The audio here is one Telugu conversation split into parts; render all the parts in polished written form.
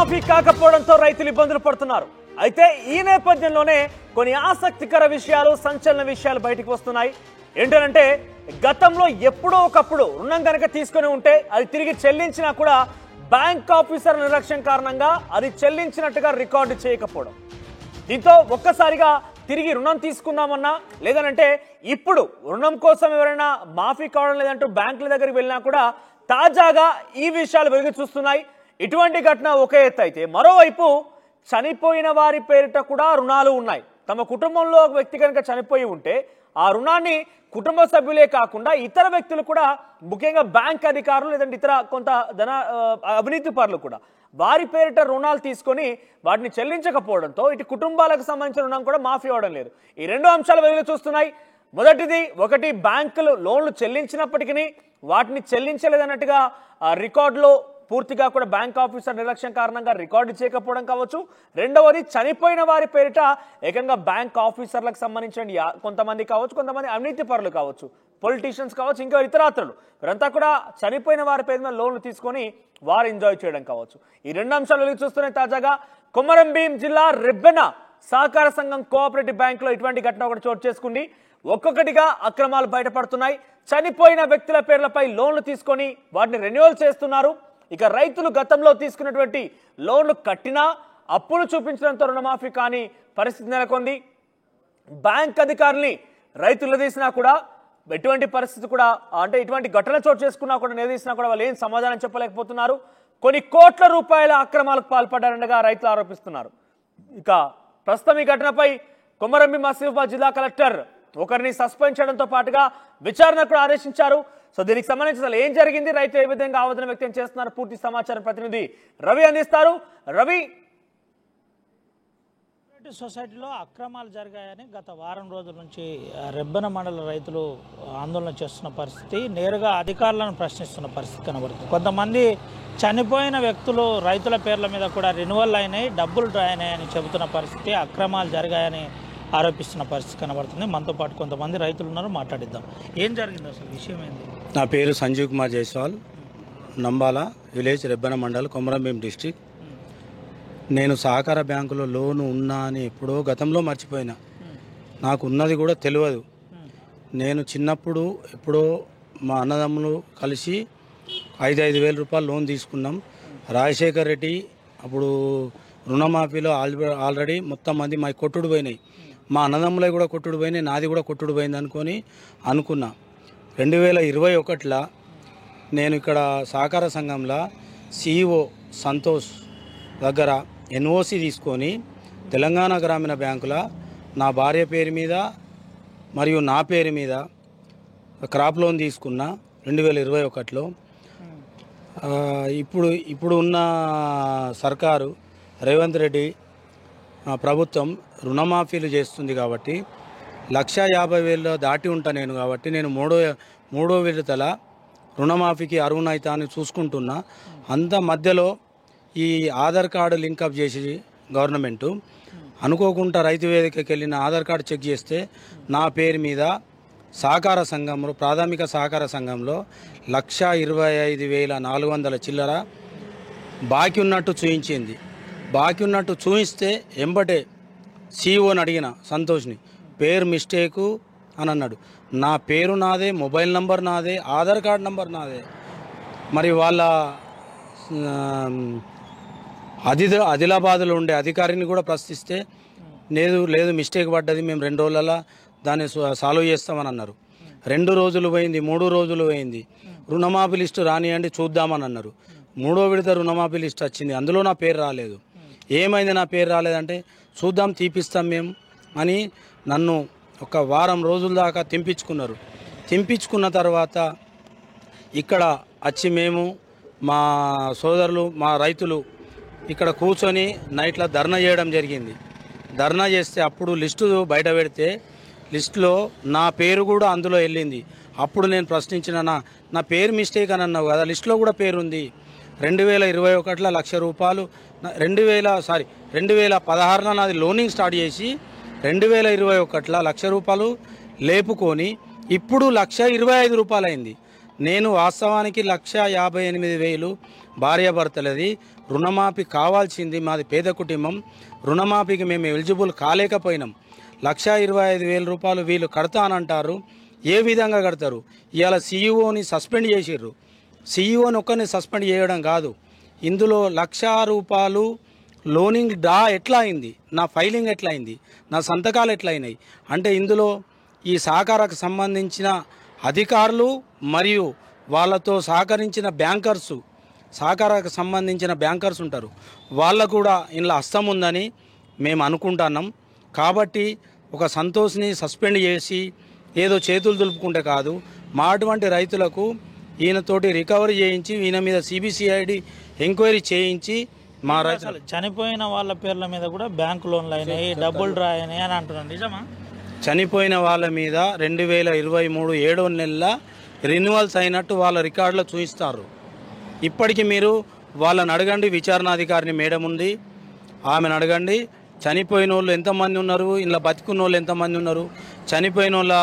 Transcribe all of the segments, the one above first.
రుణమాఫీ కాకపోవడంతో రైతులు ఇబ్బందులు పడుతున్నారు. అయితే ఈ నేపథ్యంలోనే కొన్ని ఆసక్తికర విషయాలు, సంచలన విషయాలు బయటకు వస్తున్నాయి. ఏంటంటే గతంలో ఎప్పుడో ఒకప్పుడు రుణం కనుక తీసుకొని ఉంటే అది తిరిగి చెల్లించినా కూడా బ్యాంక్ ఆఫీసర్ నిర్లక్ష్యం కారణంగా అది చెల్లించినట్టుగా రికార్డు చేయకపోవడం. దీంతో ఒక్కసారిగా తిరిగి రుణం తీసుకుందామన్నా లేదనంటే ఇప్పుడు రుణం కోసం ఎవరైనా మాఫీ కావడం లేదంటూ బ్యాంకుల దగ్గరికి వెళ్ళినా కూడా తాజాగా ఈ విషయాలు వెలుగు చూస్తున్నాయి. ఇటువంటి ఘటన ఒక ఎత్తు అయితే మరోవైపు చనిపోయిన వారి పేరిట కూడా రుణాలు ఉన్నాయి. తమ కుటుంబంలో ఒక వ్యక్తి కనుక చనిపోయి ఉంటే ఆ రుణాన్ని కుటుంబ సభ్యులే కాకుండా ఇతర వ్యక్తులు కూడా, ముఖ్యంగా బ్యాంక్ అధికారులు లేదంటే ఇతర కొంత అవినీతి పరులు కూడా వారి పేరిట రుణాలు తీసుకొని వాటిని చెల్లించకపోవడంతో ఇటు కుటుంబాలకు సంబంధించిన రుణం కూడా మాఫీ అవ్వడం లేదు. ఈ రెండు అంశాలు వెలుగు చూస్తున్నాయి. ఒకటి బ్యాంకులు లోన్లు చెల్లించినప్పటికీ వాటిని చెల్లించలేదన్నట్టుగా రికార్డులో పూర్తిగా కూడా బ్యాంక్ ఆఫీసర్ నిర్లక్ష్యం కారణంగా రికార్డు చేయకపోవడం కావచ్చు. రెండవది చనిపోయిన వారి పేరిట ఏకంగా బ్యాంక్ ఆఫీసర్లకు సంబంధించిన కొంతమంది కావచ్చు, కొంతమంది అవినీతి పరులు కావచ్చు, పొలిటీషియన్స్ కావచ్చు, ఇంకా ఇతరాత్రులు వీరంతా కూడా చనిపోయిన వారి పేరు మీద లోన్లు తీసుకొని వారు ఎంజాయ్ చేయడం కావచ్చు. ఈ రెండు అంశాలు వెలుగు చూస్తున్నాయి. తాజాగా కొమరంభీం జిల్లా రెబ్బెన సహకార సంఘం కోఆపరేటివ్ బ్యాంకులో ఇటువంటి ఘటన ఒకటి చోటు చేసుకుంది. ఒక్కొక్కటిగా అక్రమాలు బయటపడుతున్నాయి. చనిపోయిన వ్యక్తుల పేర్లపై లోన్లు తీసుకొని వాటిని రెన్యువల్ చేస్తున్నారు. ఇక రైతులు గతంలో తీసుకున్నటువంటి లోన్లు కట్టినా అప్పులు చూపించడంతో రుణమాఫీ కాని పరిస్థితి నెలకొంది. బ్యాంక్ అధికారుల్ని రైతులు నిలదీసినా కూడా ఎటువంటి పరిస్థితి కూడా, అంటే ఇటువంటి ఘటన చోటు చేసుకున్నా కూడా నిలదీసినా కూడా వాళ్ళు ఏం సమాధానం చెప్పలేకపోతున్నారు. కొన్ని కోట్ల రూపాయల అక్రమాలకు పాల్పడ్డారనగా రైతులు ఆరోపిస్తున్నారు. ఇక ప్రస్తుతం ఈ ఘటనపై కొమరంభీం ఆసిఫాబాద్ జిల్లా కలెక్టర్ ఒకరిని సస్పెండ్ చేయడంతో పాటుగా విచారణ కూడా ఆదేశించారు. సో దీనికి సంబంధించి అసలు ఏం జరిగింది, రైతు ఏ విధంగా ఆవేదన వ్యక్తం చేస్తున్నారు, పూర్తి సమాచారం ప్రతినిధి రవి అందిస్తారు. రవి, సొసైటీలో అక్రమాలు జరిగాయని గత వారం రోజుల నుంచి రెబ్బెన మండల రైతులు ఆందోళన చేస్తున్న పరిస్థితి, నేరుగా అధికారులను ప్రశ్నిస్తున్న పరిస్థితి కనబడుతుంది. కొంతమంది చనిపోయిన వ్యక్తులు రైతుల పేర్ల మీద కూడా రెన్యువల్ అయినాయి, డబ్బులు డ్రా అయినాయని చెబుతున్న పరిస్థితి, అక్రమాలు జరిగాయని ఆరోపిస్తున్న పరిస్థితి కనబడుతుంది. మనతో పాటు కొంతమంది రైతులు ఉన్నారు, మాట్లాడిద్దాం. ఏం జరిగింది అసలు, విషయం ఏంది? నా పేరు సంజీవ్ కుమార్ జైస్వాల్, నంబాల విలేజ్, రెబ్బెన మండల్, కొమరంభీం డిస్టిక్. నేను సహకార బ్యాంకులో లోను ఉన్నా అని ఎప్పుడో గతంలో మర్చిపోయినా, నాకు ఉన్నది కూడా తెలియదు. నేను చిన్నప్పుడు ఎప్పుడో మా అన్నదమ్ములు కలిసి 5,000 రూపాయలు లోన్ తీసుకున్నాం. రాజశేఖర్ రెడ్డి అప్పుడు రుణమాఫీలో ఆల్రెడీ మొత్తం మంది మా కొట్టుడు పోయినాయి, మా అన్నదమ్ములై కూడా కొట్టుడు పోయినాయి, నాది కూడా కొట్టుడు పోయింది అనుకున్నా. 2021లో నేను ఇక్కడ సహకార సంఘంలో సిఇఓ సంతోష్ దగ్గర ఎన్ఓసి తీసుకొని తెలంగాణ గ్రామీణ బ్యాంకులో నా భార్య పేరు మీద మరియు నా పేరు మీద క్రాప్ లోన్ తీసుకున్నా 2021లో. ఇప్పుడు ఉన్న సర్కారు రేవంత్ రెడ్డి ప్రభుత్వం రుణమాఫీలు చేస్తుంది కాబట్టి 1,50,000 దాటి ఉంటా నేను కాబట్టి నేను మూడో విడతల రుణమాఫీకి అర్హునైతా అని చూసుకుంటున్నా. అంత మధ్యలో ఈ ఆధార్ కార్డు లింకప్ చేసి గవర్నమెంటు అనుకోకుండా రైతు వేదికకి వెళ్ళిన ఆధార్ కార్డు చెక్ చేస్తే నా పేరు మీద సహకార సంఘంలో, ప్రాథమిక సహకార సంఘంలో 1,25,400 చిల్లర బాకీ ఉన్నట్టు చూయించింది. బాకీ ఉన్నట్టు చూయిస్తే ఎంబటే సిఇఓని అడిగిన సంతోష్ని, పేరు మిస్టేకు అని అన్నాడు. నా పేరు నాదే, మొబైల్ నంబర్ నాదే, ఆధార్ కార్డ్ నంబర్ నాదే. మరి వాళ్ళ ఆదిలాబాద్లో ఉండే అధికారిని కూడా ప్రశ్నిస్తే లేదు మిస్టేక్ పడ్డది, మేము 2 రోజులలో దాన్ని సాల్వ్ చేస్తామని అన్నారు. 2 రోజులు పోయింది, 3 రోజులు పోయింది. రుణమాఫీ లిస్టు రానియండి చూద్దామని అన్నారు. 3వ విడత రుణమాఫీ లిస్ట్ వచ్చింది, అందులో నా పేరు రాలేదు. ఏమైంది నా పేరు రాలేదంటే చూద్దాం తీపిస్తాం మేము అని నన్ను ఒక వారం రోజుల దాకా తింపించుకున్నారు. తింపించుకున్న తర్వాత ఇక్కడ వచ్చి మేము మా సోదరులు మా రైతులు ఇక్కడ కూర్చొని నైట్లో ధర్నా చేయడం జరిగింది. ధర్నా చేస్తే అప్పుడు లిస్టు బయట పెడితే లిస్టులో నా పేరు కూడా అందులో వెళ్ళింది. అప్పుడు నేను ప్రశ్నించిన, నా పేరు మిస్టేక్ అని అన్నావు కదా, లిస్టులో కూడా పేరుంది. 2021లో 1,00,000 రూపాయలు 2016లో నాది లోనింగ్ స్టార్ట్ చేసి 2021లో 1,00,000 రూపాయలు లేపుకొని ఇప్పుడు 1,25,000 రూపాయలు అయింది. నేను వాస్తవానికి 1,58,000 భార్యాభర్తలది రుణమాఫీ కావాల్సింది. మాది పేద కుటుంబం. రుణమాఫీకి మేము ఎలిజిబుల్ కాలేకపోయినాం. 1,25,000 రూపాయలు వీళ్ళు కడతానంటారు. ఏ విధంగా కడతారు? ఇవాళ సీఈఓని సస్పెండ్ చేసిర్రు. సీఈఓని ఒక్కరిని సస్పెండ్ చేయడం కాదు, ఇందులో 1,00,000 రూపాయలు లోనింగ్ డ్రా ఎట్లా అయింది, నా ఫైలింగ్ ఎట్లా అయింది, నా సంతకాలు ఎట్లా అయినాయి అంటే ఇందులో ఈ సహకారకు సంబంధించిన అధికారులు మరియు వాళ్ళతో సహకరించిన బ్యాంకర్సు, సహకారకు సంబంధించిన బ్యాంకర్స్ ఉంటారు, వాళ్ళకు కూడా ఇందులో హస్తం ఉందని మేము అనుకుంటున్నాం. కాబట్టి ఒక సంతోష్ని సస్పెండ్ చేసి ఏదో చేతులు దులుపుకుంటే కాదు, మా అటువంటి రైతులకు ఈయనతోటి రికవరీ చేయించి ఈయన మీద సిబిసిఐడి ఎంక్వైరీ చేయించి మా రైతులు చనిపోయిన వాళ్ళ పేర్ల మీద కూడా బ్యాంకు లోన్లు అయినాయి, డబుల్ డ్రా అయినాయి అని అంటున్నాను, నిజమా? చనిపోయిన వాళ్ళ మీద 2023 7వ నెల రెన్యువల్స్ అయినట్టు వాళ్ళ రికార్డులో చూపిస్తారు. ఇప్పటికి మీరు వాళ్ళని అడగండి, విచారణాధికారిని మేడం ఉంది, ఆమెను అడగండి. చనిపోయిన వాళ్ళు ఎంతమంది ఉన్నారు, ఇలా బతికున్న వాళ్ళు ఎంతమంది ఉన్నారు, చనిపోయిన వాళ్ళ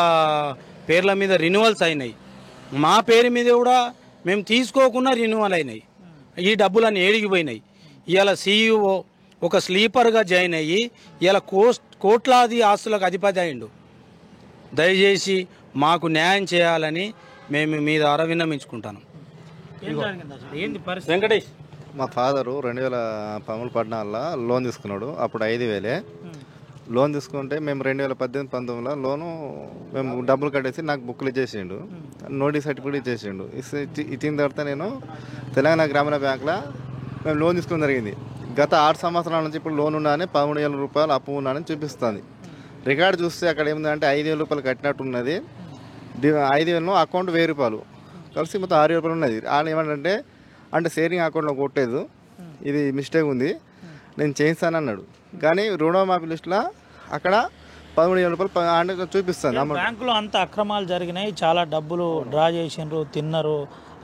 పేర్ల మీద రెన్యువల్స్ అయినాయి. మా పేరు మీద కూడా మేము తీసుకోకుండా రెన్యువల్ అయినాయి. ఈ డబ్బులన్నీ ఏడిగిపోయినాయి. ఇవాళ సీఈఓ ఒక స్లీపర్గా జాయిన్ అయ్యి ఇలా కోట్లాది ఆస్తులకు అధిపతి అయిండు. దయచేసి మాకు న్యాయం చేయాలని మేము మీ ద్వారా విన్నమించుకుంటాను. వెంకటేష్, మా ఫాదరు 2014లో లోన్ తీసుకున్నాడు. అప్పుడు 5,000 లోన్ తీసుకుంటే మేము 2018-19లో లోను మేము డబ్బులు కట్టేసి నాకు బుక్లు ఇచ్చేసిండు, నోటీస్ సర్టిఫికేట్ ఇచ్చేసిండు. ఇచ్చిన తర్వాత నేను తెలంగాణ గ్రామీణ బ్యాంకులో మేము లోన్ తీసుకోవడం జరిగింది. గత 6 సంవత్సరాల నుంచి ఇప్పుడు లోన్ ఉన్నానని 13,000 రూపాయలు అప్పు ఉన్నానని చూపిస్తుంది. రికార్డు చూస్తే అక్కడ ఏముందంటే 5,000 రూపాయలు కట్టినట్టు ఉన్నది. 5,000 అకౌంట్ 1,000 రూపాయలు కలిసి మొత్తం 6,000 రూపాయలు ఉన్నది. ఆయన ఏమంటే సేవింగ్ అకౌంట్లో కొట్టలేదు, ఇది మిస్టేక్ ఉంది, నేను చేయిస్తానన్నాడు. కానీ రుణమాఫీ లిస్టులో అక్కడ 13,000 రూపాయలు చూపిస్తాను. బ్యాంకులో అంత అక్రమాలు జరిగినాయి, చాలా డబ్బులు డ్రా చేసిండ్రు, తిన్నారు.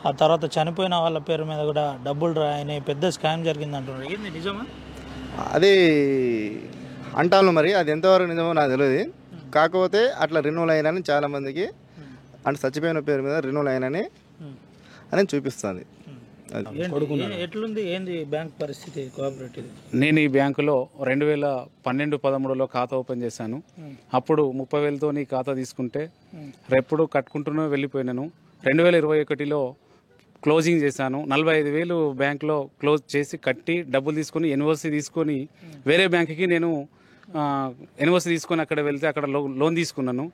ఆ తర్వాత చనిపోయిన వాళ్ళ పేరు మీద కూడా డబ్బులు డ్రా అయినాయి, పెద్ద స్కామ్ జరిగింది అంటున్నారు. ఏంది నిజమా? అది అంటాను, మరి అది ఎంతవరకు నిజమో నాకు తెలియదు. కాకపోతే అట్లా రెన్యువల్ అయినని చాలామందికి అంటే చచ్చిపోయిన పేరు మీద రెన్యువల్ అయినని అని చూపిస్తుంది. ఎట్లుంది ఏంది బ్యాంక్ పరిస్థితి కోఆపరేటివ్? నేను ఈ బ్యాంకులో 2012-13లో ఖాతా ఓపెన్ చేశాను. అప్పుడు 30,000తో ఖాతా తీసుకుంటే రెప్పుడు కట్టుకుంటూనే వెళ్ళిపోయినాను. 2021లో క్లోజింగ్ చేశాను. 45,000 బ్యాంకులో క్లోజ్ చేసి కట్టి డబ్బులు తీసుకొని ఎన్ఓసి తీసుకొని వేరే బ్యాంకుకి నేను ఎన్ఓసి తీసుకొని అక్కడ వెళ్తే అక్కడ లోన్ తీసుకున్నాను.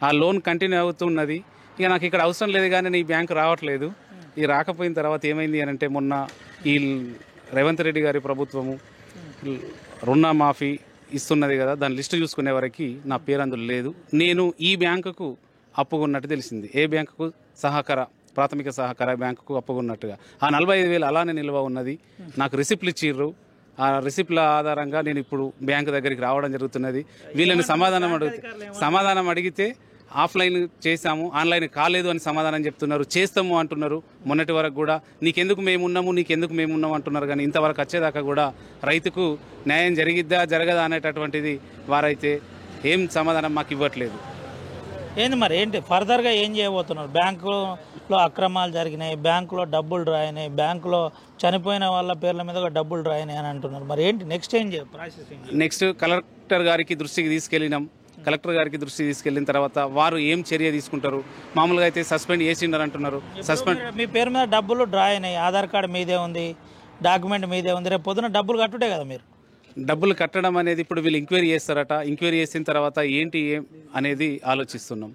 ఆ లోన్ కంటిన్యూ అవుతున్నది. ఇక నాకు ఇక్కడ అవసరం లేదు, కానీ ఈ బ్యాంకు రావట్లేదు. ఈ రాకపోయిన తర్వాత ఏమైంది అని అంటే, మొన్న ఈ రేవంత్ రెడ్డి గారి ప్రభుత్వము రుణమాఫీ ఇస్తున్నది కదా, దాని లిస్టు చూసుకునే వరకు నా పేరు అందులో లేదు. నేను ఈ బ్యాంకుకు అప్పుకున్నట్టు తెలిసింది. ఏ బ్యాంకుకు? ప్రాథమిక సహకార బ్యాంకుకు అప్పుకున్నట్టుగా. ఆ 45,000 అలానే నిల్వ ఉన్నది. నాకు రిసిప్ట్లు ఇచ్చిర్రు. ఆ రిసిప్ట్ల ఆధారంగా నేను ఇప్పుడు బ్యాంకు దగ్గరికి రావడం జరుగుతున్నది. వీళ్ళని సమాధానం అడిగితే ఆఫ్లైన్ చేశాము, ఆన్లైన్ కాలేదు అని సమాధానం చెప్తున్నారు. చేస్తాము అంటున్నారు. మొన్నటి వరకు కూడా నీకెందుకు మేమున్నాము అంటున్నారు. కానీ ఇంతవరకు వచ్చేదాకా కూడా రైతుకు న్యాయం జరిగిద్దా జరగదా అనేటటువంటిది వారైతే ఏం సమాధానం మాకు ఇవ్వట్లేదు. ఏంది మరి, ఏంటి ఫర్దర్గా ఏం చేయబోతున్నారు? బ్యాంకులో అక్రమాలు జరిగినాయి, బ్యాంకులో డబ్బులు డ్రా అయినాయి, బ్యాంకులో చనిపోయిన వాళ్ళ పేర్ల మీద డబ్బులు డ్రా అయినాయి అని అంటున్నారు. మరి ఏంటి నెక్స్ట్ ప్రాసెస్? నెక్స్ట్ కలెక్టర్ గారికి దృష్టికి తీసుకెళ్ళినాం. కలెక్టర్ గారికి దృష్టికి తీసుకెళ్లిన తర్వాత వారు ఏం చర్య తీసుకుంటారు? మామూలుగా అయితే సస్పెండ్ చేసిండారు అంటున్నారు. మీ పేరు మీద డబ్బులు డ్రా అయినాయి, ఆధార్ కార్డు మీదే ఉంది, డాక్యుమెంట్ మీదే ఉంది, రేపు పొద్దున డబ్బులు కట్టుడే కదా మీరు. డబ్బులు కట్టడం అనేది ఇప్పుడు వీళ్ళు ఎంక్వైరీ చేస్తారట. ఎంక్వైరీ చేసిన తర్వాత ఏంటి ఏం అనేది ఆలోచిస్తున్నాం.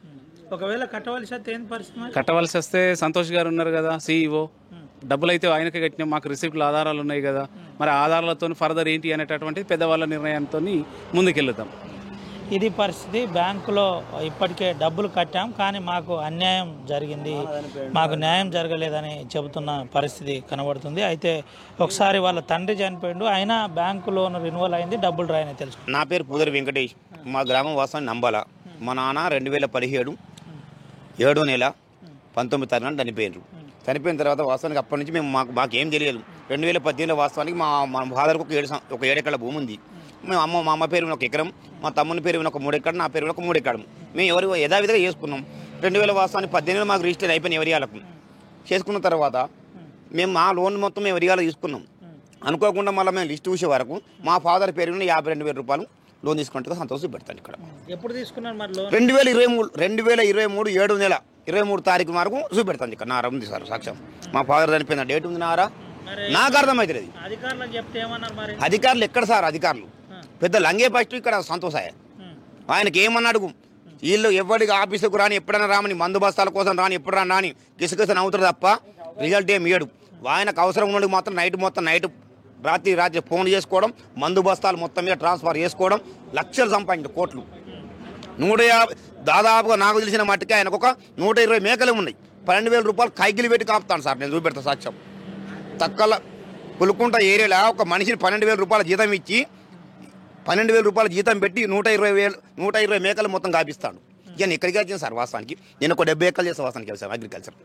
ఒకవేళ కట్టవలసి వస్తే ఏంటి పరిస్థితి? కట్టవలసి వస్తే సంతోష్ గారు ఉన్నారు కదా సీఈఓ, డబ్బులు అయితే ఆయనకే కట్టినాం, మాకు రిసిప్ట్లు ఆధారాలు ఉన్నాయి కదా, మరి ఆధారాలతో ఫర్దర్ ఏంటి అనేటటువంటి పెద్దవాళ్ళ నిర్ణయంతో ముందుకెళ్తాం. ఇది పరిస్థితి. బ్యాంకులో ఇప్పటికే డబ్బులు కట్టాం, కానీ మాకు అన్యాయం జరిగింది, మాకు న్యాయం జరగలేదని చెబుతున్న పరిస్థితి కనబడుతుంది. అయితే ఒకసారి వాళ్ళ తండ్రి చనిపోయిండు, అయినా బ్యాంకు లోన్ రెన్యువల్ అయింది, డబ్బులు రాయని తెలుసు. నా పేరు పూదరి వెంకటేష్, మా గ్రామం వాస్తవం నంబాల. మా నాన్న 2017 7వ నెల 19వ తారీఖున చనిపోయిన తర్వాత వాస్తవానికి అప్పటి నుంచి మాకేం తెలియదు. 2018లో వాస్తవానికి మా ఫాదర్కి ఒక 7 ఎకరాల భూమి ఉంది. మేము మా అమ్మ పేరు 1 ఎకరం, మా తమ్ముని పేరు 3 ఎకరం, నా పేరు 3 ఎకరం. మేము ఎవరు యథావిధిగా చేసుకున్నాం. 2000 వాస్తవానికి 18 మాకు రిజిస్టర్ అయిపోయిన ఎవరి వాళ్ళకు. చేసుకున్న తర్వాత మేము మా లోన్ మొత్తం మేము రియాలో తీసుకున్నాం. అనుకోకుండా మళ్ళీ మేము లిస్ట్ చూసే వరకు మా ఫాదర్ పేరు 52,000 రూపాయలు లోన్ తీసుకుంటే సంతోషం పెడతాను ఇక్కడ. ఎప్పుడు తీసుకున్నారు మరి లోన్? 2023 7 నెల 23 తారీఖు వరకు చూపెడతాను ఇక్కడ. నా ఉంది సార్ సాక్ష్యం. మా ఫాదర్ చనిపోయిన డేట్ ఉంది నారా, నాకు అర్థమైతే లేదు. అధికారులకు చెప్తే ఏమన్నారు మరి? అధికారులు ఎక్కడ సార్, అధికారులు పెద్ద లంగే ఫస్ట్ ఇక్కడ సంతోషాయ. ఆయనకి ఏమన్నాడు, వీళ్ళు ఎవరికి ఆఫీసుకు రాని, ఎప్పుడైనా రామని, మందు బస్తాల కోసం రాని, ఎప్పుడు రాని కిసకిస నవ్వుతారు తప్ప రిజల్ట్ ఏమి ఇయ్యడు. ఆయనకు అవసరం ఉన్నది మాత్రం నైట్ రాత్రి ఫోన్ చేసుకోవడం, మందు బస్తాలు మొత్తం మీద ట్రాన్స్ఫర్ చేసుకోవడం, లక్షలు సంపాదించడం, కోట్లు. 150 దాదాపుగా నాకు తెలిసిన మట్టుకే ఆయనకు ఒక 120 మేకలు ఉన్నాయి. 12,000 రూపాయలు కైకిలు పెట్టి కాపుతాను సార్. నేను చూపెడతా సాక్ష్యం. తక్కల పులుకుంట ఏరియాలో ఒక మనిషిని 12,000 రూపాయల జీతం ఇచ్చి 12,000 రూపాయల జీతం పెట్టి 120 మేకలు మొత్తం కాపిస్తాడు. ఇక నేను ఎక్కడికి వచ్చిన సార్ వాస్తవానికి నేను ఒక 70 ఎకరాలు చేస్తాను వాస్తవానికి వ్యవసాయం అగ్రికల్చర్.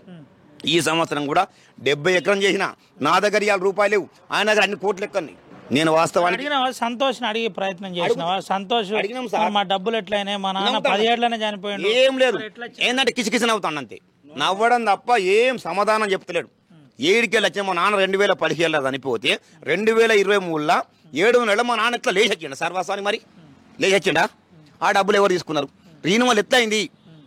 ఈ సంవత్సరం కూడా 70 ఎకరం చేసిన. నా దగ్గర 50 రూపాయలు లేవు, ఆయన దగ్గర అన్ని కోట్లు ఎక్కని. నేను వాస్తవానికి సంతోష్ అడిగే ప్రయత్నం చేసినావా? సంతోష్ మా డబ్బులు ఎట్లయినాయి, మా నాన్న 10 ఏళ్లనే చనిపోయాడు, ఏం లేదు ఏంటంటే కిసికిసిన అవుతాను అంతే, నవ్వడం తప్ప ఏం సమాధానం చెప్తలేడు. 7 వచ్చిన మా నాన్న 2015 చనిపోతే 2023 7 నెలలు మా నాన్న ఎట్లా లేచొచ్చిండ సార్ వాస్తవానికి. మరి లేచొచ్చిండా? ఆ డబ్బులు ఎవరు తీసుకున్నారు? రీనువల్ ఎట్లయింది?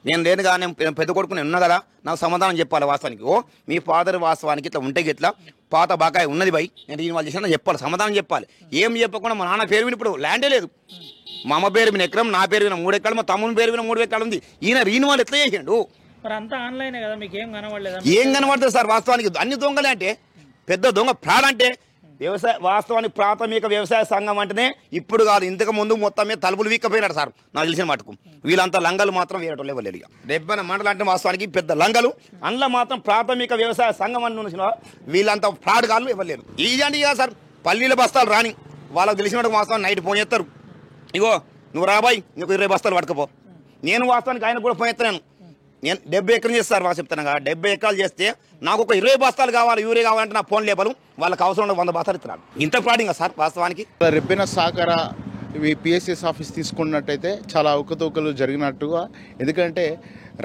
నేను లేనుగా, నేను పెద్ద కొడుకు నేను ఉన్నా కదా, నాకు సమాధానం చెప్పాలి వాస్తవానికి. ఓ మీ ఫాదర్ వాస్తవానికి ఇట్లా ఉంటే ఇట్లా పాత బాకాయ ఉన్నది బై, నేను రీనువల్ చేసిన చెప్పాలి, సమాధానం చెప్పాలి. ఏం చెప్పకుండా మా నాన్న పేరు విని ఇప్పుడు ల్యాండే లేదు. మా అమ్మ పేరు విన ఎకరం, నా పేరు విన 3 ఎకరాలు, మా తమ్ముని పేరు విన 3 ఎకరాలు ఉంది. ఈయన రీనువల్ ఎట్లా చేసిండు? మరి అంతా ఆన్లైన్ కదా, మీకు ఏం కనబడలేదు? ఏం కనబడుతుంది సార్ వాస్తవానికి? అన్ని దొంగలే అంటే పెద్ద దొంగ ఫ్రాడ్ అంటే వాస్తవానికి ప్రాథమిక వ్యవసాయ సంఘం అంటేనే ఇప్పుడు కాదు, ఇంతకు ముందు మొత్తం మీద తలుపులు వీక్కపోయినాడు సార్ నాకు తెలిసిన మటుకు. వీళ్ళంతా లంగలు మాత్రం వేరే లేవలేదు. ఇక రెబ్బన మండలం అంటే వాస్తవానికి పెద్ద లంగలు, అందులో మాత్రం ప్రాథమిక వ్యవసాయ సంఘం అని వీళ్ళంతా ఫ్రాడ్ కాళ్ళు ఇవ్వలేరు. ఈజీ అంటే ఇక సార్ పల్లీల బస్తాలు రాని వాళ్ళకి తెలిసినట్టు వాస్తవానికి నైట్ ఫోన్ చేస్తారు, ఇగో నువ్వు రాబాయి నీకు 20 బస్తాలు పట్టుకపో. నేను వాస్తవానికి ఆయన కూడా ఫోన్ చేస్తాను. నేను 70 ఎకరం చేస్తారు వాళ్ళు చెప్తాను కదా, 70 ఎకరాలు చేస్తే నాకు ఒక 20 బస్తాలు కావాలి, యూరియా కావాలంటే నా ఫోన్ లేపలు, వాళ్ళకి అవసరం 100 బస్తాలు ఇస్తున్నాడు. ఇంత ఫ్రాడింగ్ సార్ వాస్తవానికి. రెబ్బెన సహకార పిఎస్ఎస్ ఆఫీస్ తీసుకున్నట్టయితే చాలా అవకతవకలు జరిగినట్టుగా. ఎందుకంటే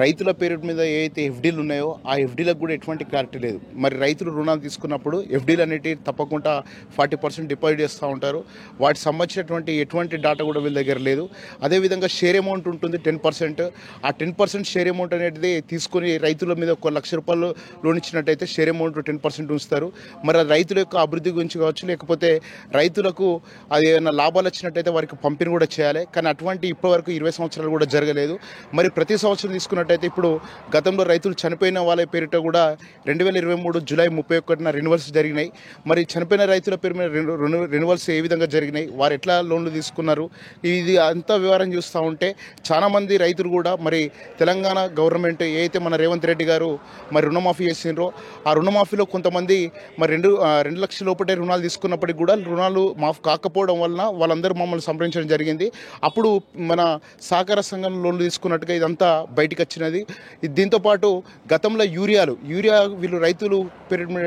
రైతుల పేరు మీద ఏవైతే ఎఫ్డీలు ఉన్నాయో ఆ ఎఫ్డీలకు కూడా ఎటువంటి క్లారిటీ లేదు. మరి రైతులు రుణాలు తీసుకున్నప్పుడు ఎఫ్డీలు అనేవి తప్పకుండా 40% డిపాజిట్ చేస్తూ ఉంటారు. వాటికి సంబంధించినటువంటి ఎటువంటి డాటా కూడా వీళ్ళ దగ్గర లేదు. అదేవిధంగా షేర్ అమౌంట్ ఉంటుంది 10%. ఆ 10% షేర్ అమౌంట్ అనేది తీసుకుని రైతుల మీద 1,00,000 రూపాయలు లోన్ ఇచ్చినట్టయితే షేర్ అమౌంట్ 10% ఉంచుతారు. మరి రైతుల యొక్క అభివృద్ధి గురించి కావచ్చు, లేకపోతే రైతులకు అది ఏమైనా లాభాలు వచ్చినట్టయితే వారికి పంపిణీ కూడా చేయాలి. కానీ అటువంటి ఇప్పటివరకు 20 సంవత్సరాలు కూడా జరగలేదు. మరి ప్రతి సంవత్సరం తీసుకున్నట్టయితే ఇప్పుడు గతంలో రైతులు చనిపోయిన వాళ్ళ పేరిట కూడా 2023 జూలై 31న రెన్యువల్స్ జరిగినాయి. మరి చనిపోయిన రైతుల పేరు మీద రెన్యువల్స్ ఏ విధంగా జరిగినాయి, వారు ఎట్లా లోన్లు తీసుకున్నారు, ఇది అంతా వివరం చూస్తూ ఉంటే చాలామంది రైతులు కూడా మరి తెలంగాణ గవర్నమెంట్ ఏదైతే మన రేవంత్ రెడ్డి గారు మరి రుణమాఫీ చేసినారో ఆ రుణమాఫీలో కొంతమంది మరి 2 లక్షల లోపటే రుణాలు తీసుకున్నప్పటికీ కూడా రుణాలు మాఫ్ కాకపోవడం వలన వాళ్ళందరూ మమ్మల్ని సంప్రదించడం జరిగింది. అప్పుడు మన సహకార సంఘం లోన్లు తీసుకున్నట్టుగా ఇదంతా బయటికి వచ్చినది. దీంతోపాటు గతంలో యూరియా వీళ్ళు రైతులు పెరిగిన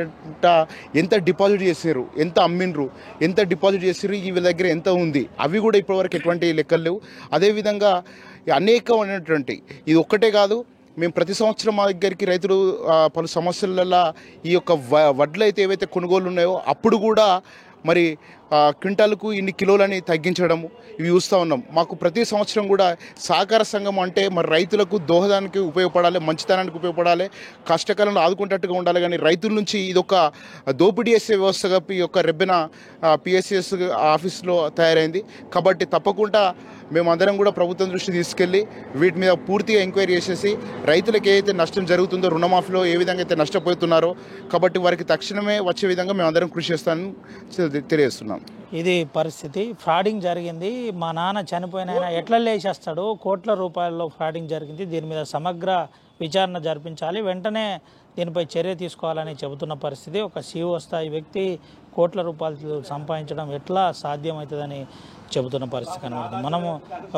ఎంత డిపాజిట్ చేసారు, ఎంత అమ్మిండ్రు, ఎంత డిపాజిట్ చేసారు, వీళ్ళ దగ్గర ఎంత ఉంది, అవి కూడా ఇప్పటివరకు ఎటువంటి లెక్కలు లేవు. అదేవిధంగా అనేకమైనటువంటి ఇది ఒక్కటే కాదు, మేము ప్రతి సంవత్సరం మా దగ్గరికి రైతులు పలు సమస్యలలో ఈ యొక్క వడ్లు అయితే ఏవైతే కొనుగోలు ఉన్నాయో అప్పుడు కూడా మరి క్వింటాలకు ఇన్ని కిలోలని తగ్గించడము ఇవి చూస్తూ ఉన్నాం. మాకు ప్రతి సంవత్సరం కూడా సహకార సంఘం అంటే మరి రైతులకు దోహదానికి ఉపయోగపడాలి, మంచితనానికి ఉపయోగపడాలి, కష్టకాలంలో ఆదుకుంటట్టుగా ఉండాలి. కానీ రైతుల నుంచి ఇదొక దోపిడీ చేసే వ్యవస్థగా ఈ యొక్క రెబ్బెన పిఎస్ఎస్ ఆఫీస్లో తయారైంది. కాబట్టి తప్పకుండా మేమందరం కూడా ప్రభుత్వం దృష్టి తీసుకెళ్ళి వీటి మీద పూర్తిగా ఎంక్వైరీ చేసేసి రైతులకు ఏదైతే నష్టం జరుగుతుందో రుణమాఫీలో ఏ విధంగా అయితే నష్టపోతున్నారో కాబట్టి వారికి తక్షణమే వచ్చే విధంగా మేమందరం కృషి చేస్తానని తెలియజేస్తున్నాం. ఇది పరిస్థితి. ఫ్రాడింగ్ జరిగింది. మా నాన్న చనిపోయిన ఆయన ఎట్లా లేచేస్తాడు, కోట్ల రూపాయల్లో ఫ్రాడింగ్ జరిగింది. దీని మీద సమగ్ర విచారణ జరిపించాలి, వెంటనే దీనిపై చర్య తీసుకోవాలని చెబుతున్న పరిస్థితి. ఒక CEO స్థాయి వ్యక్తి కోట్ల రూపాయలు సంపాదించడం ఎట్లా సాధ్యమవుతుందని చెబుతున్న పరిస్థితి కనబడుతుంది. మనము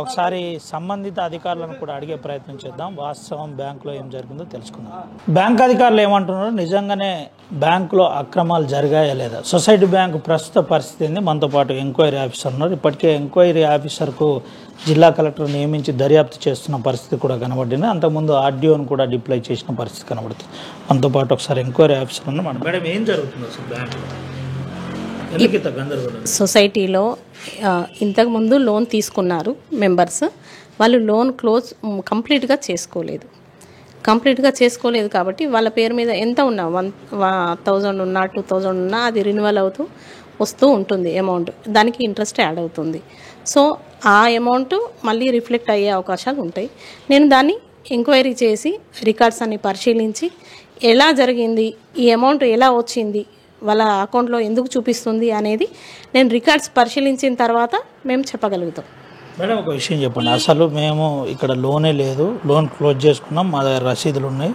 ఒకసారి సంబంధిత అధికారులను కూడా అడిగే ప్రయత్నం చేద్దాం. వాస్తవం బ్యాంకులో ఏం జరిగిందో తెలుసుకుందాం. బ్యాంక్ అధికారులు ఏమంటున్నారు, నిజంగానే బ్యాంకులో అక్రమాలు జరిగాయా లేదా, సొసైటీ బ్యాంకు ప్రస్తుత పరిస్థితి ఏంది, మనతో పాటు ఎంక్వైరీ ఆఫీసర్ ఉన్నారు. ఇప్పటికే ఎంక్వైరీ ఆఫీసర్కు జిల్లా కలెక్టర్ నియమించి దర్యాప్తు చేస్తున్న పరిస్థితి కూడా కనబడింది. అంతకుముందు ఆర్డీఓను కూడా డిప్లాయ్ చేసిన పరిస్థితి కనబడుతుంది. మనతో పాటు ఒకసారి ఎంక్వైరీ ఆఫీసర్ ఉన్నారు. మేడం, ఏం జరుగుతుంది అసలు బ్యాంకులో? సొసైటీలో ఇంతకుముందు లోన్ తీసుకున్నారు మెంబర్స్, వాళ్ళు లోన్ క్లోజ్ కంప్లీట్గా చేసుకోలేదు కాబట్టి వాళ్ళ పేరు మీద ఎంత ఉన్నా 1,000 ఉన్నా 2,000 ఉన్నా అది రిన్యువల్ అవుతూ వస్తూ ఉంటుంది అమౌంట్, దానికి ఇంట్రెస్ట్ యాడ్ అవుతుంది. సో ఆ అమౌంట్ మళ్ళీ రిఫ్లెక్ట్ అయ్యే అవకాశాలు ఉంటాయి. నేను దాన్ని ఎంక్వైరీ చేసి రికార్డ్స్ అన్ని పరిశీలించి ఎలా జరిగింది, ఈ అమౌంట్ ఎలా వచ్చింది, వాళ్ళ అకౌంట్లో ఎందుకు చూపిస్తుంది అనేది నేను రికార్డ్స్ పరిశీలించిన తర్వాత మేము చెప్పగలుగుతాం. మేడం, ఒక విషయం చెప్పండి. అసలు మేము ఇక్కడ లోనే లేదు, లోన్ క్లోజ్ చేసుకున్నాం, మా దగ్గర రసీదులు ఉన్నాయి.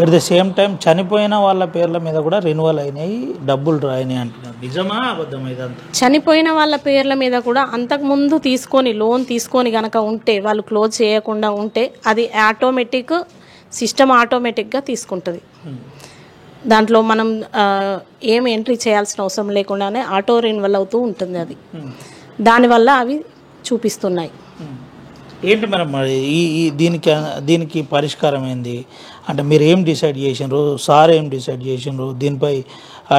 ఎట్ ద సేమ్ టైం చనిపోయిన వాళ్ళ పేర్ల మీద కూడా రెన్యువల్ అయినాయి, డబ్బులు రాయినాయి అంటున్నారు. నిజమా అబద్ధమా ఇదంతా? చనిపోయిన వాళ్ళ పేర్ల మీద కూడా అంతకుముందు లోన్ తీసుకొని కనుక ఉంటే, వాళ్ళు క్లోజ్ చేయకుండా ఉంటే అది సిస్టమ్ ఆటోమేటిక్గా తీసుకుంటుంది. దాంట్లో మనం ఏం ఎంట్రీ చేయాల్సిన అవసరం లేకుండానే ఆటో రెన్యువల్ అవుతూ ఉంటుంది. అది దానివల్ల అవి చూపిస్తున్నాయి. ఏంటి మేడం మరి దీనికి పరిష్కారం ఏంది అంటే మీరు ఏం డిసైడ్ చేసినారు, సార్ ఏం డిసైడ్ చేసినారు, దీనిపై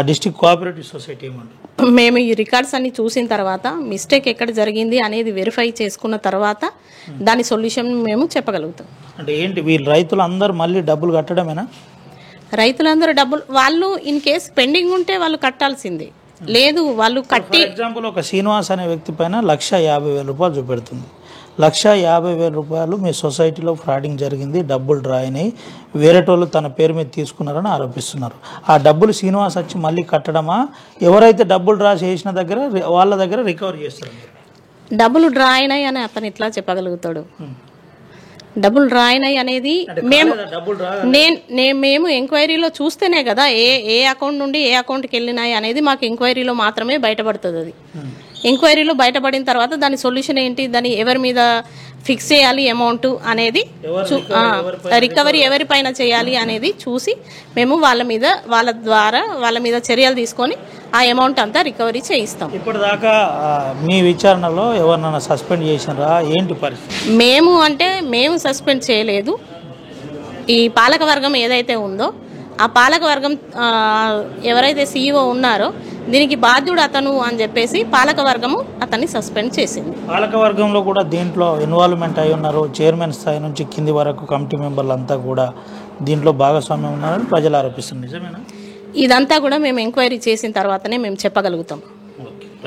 డిస్ట్రిక్ట్ కోఆపరేటివ్ సొసైటీ ఏమంటారు? మేము ఈ రికార్డ్స్ అన్ని చూసిన తర్వాత మిస్టేక్ ఎక్కడ జరిగింది అనేది వెరిఫై చేసుకున్న తర్వాత దాని సొల్యూషన్ మేము చెప్పగలుగుతాం. అంటే ఏంటి, వీళ్ళు రైతులు అందరూ మళ్ళీ డబ్బులు కట్టడమేనా? రైతులందరూ వాళ్ళు ఇన్ కేస్ పెండింగ్ ఉంటే వాళ్ళు కట్టాల్సిందే, లేదు వాళ్ళు కట్టి. ఎగ్జాంపుల్, ఒక శ్రీనివాస్ అనే వ్యక్తి పైన 1,50,000 రూపాయలు చూపెడుతుంది. 1,50,000 రూపాయలు మీ సొసైటీలో ఫ్రాడింగ్ జరిగింది, డబ్బులు డ్రా అయినాయి, వేరేటోళ్ళు తన పేరు మీద తీసుకున్నారని ఆరోపిస్తున్నారు. ఆ డబ్బులు శ్రీనివాస్ వచ్చి మళ్ళీ కట్టడమా, ఎవరైతే డబ్బులు డ్రా చేసిన వాళ్ళ దగ్గర రికవరీ చేస్తారు? డబ్బులు డ్రా అయినాయి అని అతను ఎట్లా చెప్పగలుగుతాడు? డబ్బులు డ్రా అయినాయి అనేది మేము ఎంక్వైరీలో చూస్తేనే కదా ఏ అకౌంట్ నుండి ఏ అకౌంట్కి వెళ్ళినాయి అనేది మాకు ఎంక్వైరీలో మాత్రమే బయటపడుతుంది. అది ఎంక్వైరీలో బయటపడిన తర్వాత దాని సొల్యూషన్ ఏంటి, దాన్ని ఎవరి మీద ఫిక్స్ చేయాలి అమౌంట్ అనేది, రికవరీ ఎవరిపైన చేయాలి అనేది చూసి మేము వాళ్ళ మీద చర్యలు తీసుకొని ఆ అమౌంట్ అంతా రికవరీ చేయిస్తాం. ఇప్పటిదాకా మీ విచారణలో ఎవరినైనా సస్పెండ్ చేసినారా, ఏంటి పరిస్థితి? మేము సస్పెండ్ చేయలేదు. ఈ పాలకవర్గం ఏదైతే ఉందో ఆ పాలకవర్గం ఎవరైతే సీఈఓ ఉన్నారో దీనికి బాధ్యుడు అతను అని చెప్పేసి పాలకవర్గము అతన్ని సస్పెండ్ చేసింది. పాలకవర్గంలో కూడా దీంట్లో ఇన్వాల్వ్మెంట్ అయి ఉన్నారు. చైర్మన్ స్థాయి నుంచి కింది వరకు కమిటీ మెంబర్లు అంతా కూడా దీంట్లో భాగస్వామ్యం ఉన్నారని ప్రజలు ఆరోపిస్తున్నారు. నిజమేనా? ఇదంతా కూడా మేము ఎంక్వైరీ చేసిన తర్వాతనే మేము చెప్పగలుగుతాం.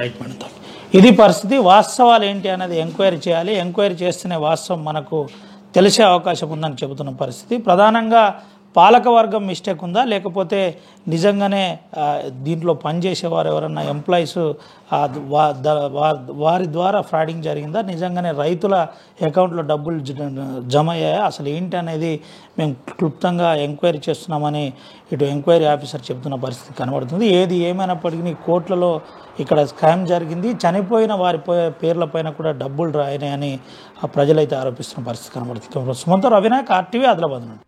రైట్ మేడం, ఇది పరిస్థితి. వాస్తవాలు ఏంటి అనేది ఎంక్వైరీ చేయాలి. ఎంక్వైరీ చేస్తేనే వాస్తవం మనకు తెలిసే అవకాశం ఉందని చెబుతున్న పరిస్థితి. ప్రధానంగా పాలకవర్గం మిస్టేక్ ఉందా, లేకపోతే నిజంగానే దీంట్లో పనిచేసేవారు ఎవరన్నా ఎంప్లాయీస్ వారి ద్వారా ఫ్రాడింగ్ జరిగిందా, నిజంగానే రైతుల అకౌంట్లో డబ్బులు జమ అయ్యాయా, అసలు ఏంటి అనేది మేము క్లుప్తంగా ఎంక్వైరీ చేస్తున్నామని ఇటు ఎంక్వైరీ ఆఫీసర్ చెబుతున్న పరిస్థితి కనబడుతుంది. ఏది ఏమైనప్పటికీ కోట్లలో ఇక్కడ స్కామ్ జరిగింది, చనిపోయిన వారి పేర్లపైన కూడా డబ్బులు రాయని ప్రజలైతే ఆరోపిస్తున్న పరిస్థితి కనబడుతుంది. సుమంత్ రవినాయక్, RTV, ఆదిలాబాద్ నుండి.